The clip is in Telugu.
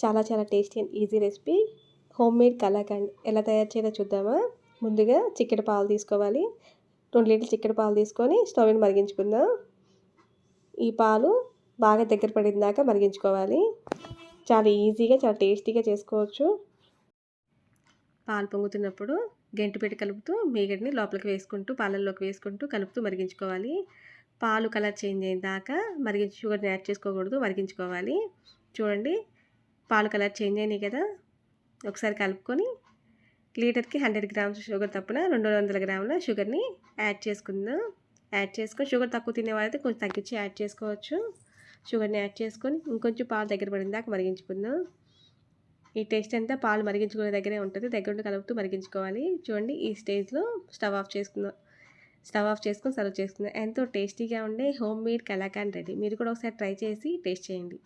చాలా చాలా tasty and easy recipe home made kalakand ఎలా తయారు చేయాలో చూద్దామా. ముందుగా చిక్కటి పాలు తీసుకోవాలి. 2 లీటర్ల చిక్కటి పాలు తీసుకొని స్టవ్ మీద మరిగించుకుందాం. ఈ పాలు బాగా దగ్గర పడిన దాకా మరిగించుకోవాలి. చాలా ఈజీగా చాలా టేస్టీగా చేసుకోవచ్చు. పాలు పొంగుతున్నప్పుడు గెంటి పెట్టి కలుపుతూ మీగడిని లోపలికి వేసుకుంటూ పాలల్లోకి వేసుకుంటూ కలుపుతూ మరిగించుకోవాలి. పాలు కలర్ చేంజ్ అయిన దాకా షుగర్ని యాడ్ చేసుకోకూడదు, మరిగించుకోవాలి. చూడండి, పాలు కలర్ చేంజ్ అయినాయి కదా. ఒకసారి కలుపుకొని లీటర్కి 100 గ్రామ్స్ షుగర్ తప్పున 200 గ్రాముల షుగర్ని యాడ్ చేసుకుందాం. యాడ్ చేసుకొని షుగర్ తక్కువ తినేవారైతే కొంచెం తగ్గించి యాడ్ చేసుకోవచ్చు. షుగర్ని యాడ్ చేసుకొని ఇంకొంచెం పాలు దగ్గర పడిన దాకా మరిగించుకుందాం. ఈ టేస్ట్ అంతా పాలు మరిగించుకునే దగ్గరే ఉంటుంది. దగ్గరుండి కలుపుతూ మరిగించుకోవాలి. చూడండి, ఈ స్టేజ్లో స్టవ్ ఆఫ్ చేసుకొని సర్వ్ చేసుకుందాం. ఎంతో టేస్టీగా ఉండే హోమ్ మేడ్ కలాకండ్ రెడీ. మీరు కూడా ఒకసారి ట్రై చేసి టేస్ట్ చేయండి.